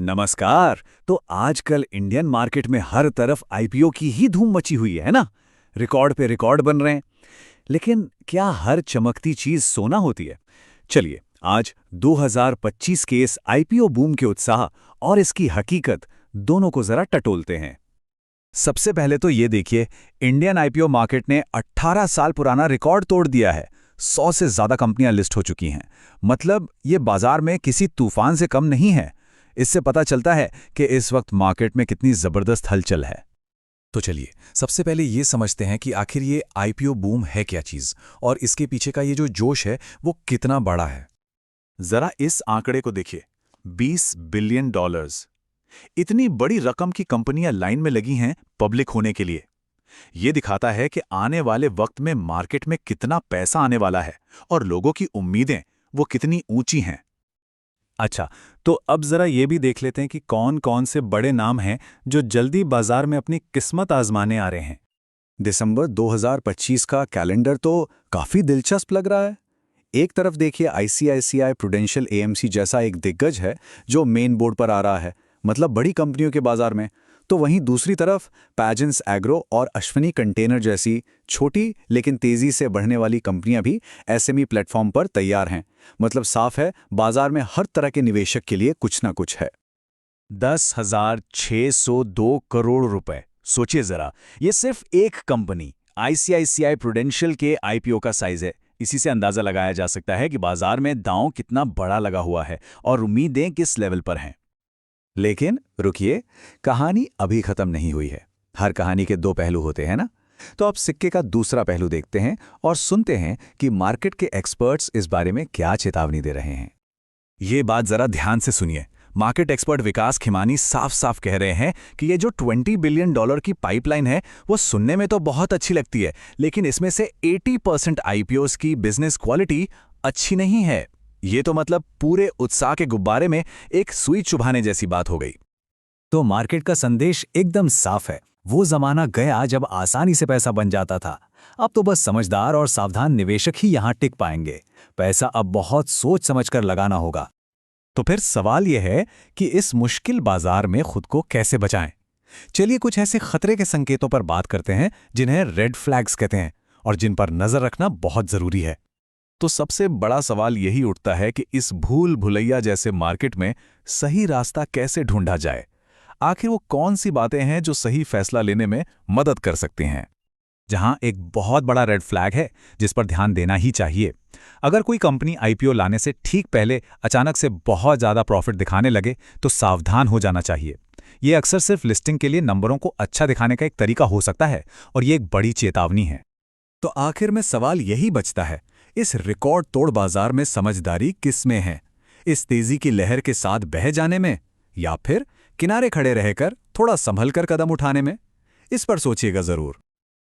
नमस्कार। तो आजकल इंडियन मार्केट में हर तरफ आईपीओ की ही धूम मची हुई है ना। रिकॉर्ड पे रिकॉर्ड बन रहे हैं। लेकिन क्या हर चमकती चीज सोना होती है? चलिए आज 2025 के इस आईपीओ बूम के उत्साह और इसकी हकीकत दोनों को जरा टटोलते हैं। सबसे पहले तो ये देखिए, इंडियन आईपीओ मार्केट ने 18 साल पुराना रिकॉर्ड तोड़ दिया है। 100 से ज्यादा कंपनियां लिस्ट हो चुकी हैं। मतलब ये बाजार में किसी तूफान से कम नहीं है। इससे पता चलता है कि इस वक्त मार्केट में कितनी जबरदस्त हलचल है। तो चलिए सबसे पहले ये समझते हैं कि आखिर ये आईपीओ बूम है क्या चीज़ और इसके पीछे का ये जो जोश है वो कितना बड़ा है। जरा इस आंकड़े को देखिए, $20 बिलियन। इतनी बड़ी रकम की कंपनियां लाइन में लगी हैं पब्लिक होने के लिए। ये दिखाता है कि आने वाले वक्त में मार्केट में कितना पैसा आने वाला है और लोगों की उम्मीदें वो कितनी ऊंची हैं। अच्छा, तो अब जरा ये भी देख लेते हैं कि कौन कौन से बड़े नाम हैं जो जल्दी बाजार में अपनी किस्मत आजमाने आ रहे हैं। दिसंबर 2025 का कैलेंडर तो काफी दिलचस्प लग रहा है। एक तरफ देखिए आईसीआईसीआई प्रूडेंशियल एएमसी जैसा एक दिग्गज है जो मेन बोर्ड पर आ रहा है, मतलब बड़ी कंपनियों के बाजार में। तो वहीं दूसरी तरफ पैजेंस एग्रो और अश्विनी कंटेनर जैसी छोटी लेकिन तेजी से बढ़ने वाली कंपनियां भी एसएमई प्लेटफॉर्म पर तैयार हैं। मतलब साफ है, बाजार में हर तरह के निवेशक के लिए कुछ ना कुछ है। 10,602 करोड़ रुपए, सोचिए जरा, ये सिर्फ एक कंपनी आईसीआईसीआई प्रूडेंशियल के आईपीओ का साइज है। इसी से अंदाजा लगाया जा सकता है कि बाजार में दांव कितना बड़ा लगा हुआ है और उम्मीदें किस लेवल पर हैं। लेकिन रुकिए, कहानी अभी खत्म नहीं हुई है। हर कहानी के दो पहलू होते हैं ना। तो अब सिक्के का दूसरा पहलू देखते हैं और सुनते हैं कि मार्केट के एक्सपर्ट्स इस बारे में क्या चेतावनी दे रहे हैं। ये बात जरा ध्यान से सुनिए। मार्केट एक्सपर्ट विकास खिमानी साफ साफ कह रहे हैं कि ये जो $20 बिलियन की पाइपलाइन है वो सुनने में तो बहुत अच्छी लगती है, लेकिन इसमें से 80% आईपीओस की बिजनेस क्वालिटी अच्छी नहीं है। ये तो मतलब पूरे उत्साह के गुब्बारे में एक सुई चुभाने जैसी बात हो गई। तो मार्केट का संदेश एकदम साफ है। वो जमाना गया जब आसानी से पैसा बन जाता था। अब तो बस समझदार और सावधान निवेशक ही यहां टिक पाएंगे। पैसा अब बहुत सोच समझकर लगाना होगा। तो फिर सवाल यह है कि इस मुश्किल बाजार में खुद को कैसे बचाएं? चलिए कुछ ऐसे खतरे के संकेतों पर बात करते हैं जिन्हें रेड फ्लैग्स कहते हैं और जिन पर नजर रखना बहुत जरूरी है। तो सबसे बड़ा सवाल यही उठता है कि इस भूल भुलैया जैसे मार्केट में सही रास्ता कैसे ढूंढा जाए। आखिर वो कौन सी बातें हैं जो सही फैसला लेने में मदद कर सकती हैं। जहां एक बहुत बड़ा रेड फ्लैग है जिस पर ध्यान देना ही चाहिए। अगर कोई कंपनी आईपीओ लाने से ठीक पहले अचानक से बहुत ज्यादा प्रॉफिट दिखाने लगे तो सावधान हो जाना चाहिए। ये अक्सर सिर्फ लिस्टिंग के लिए नंबरों को अच्छा दिखाने का एक तरीका हो सकता है और ये एक बड़ी चेतावनी है। तो आखिर में सवाल यही बचता है, इस रिकॉर्ड तोड़ बाजार में समझदारी किस में है? इस तेजी की लहर के साथ बह जाने में या फिर किनारे खड़े रहकर थोड़ा संभल कर कदम उठाने में? इस पर सोचिएगा जरूर।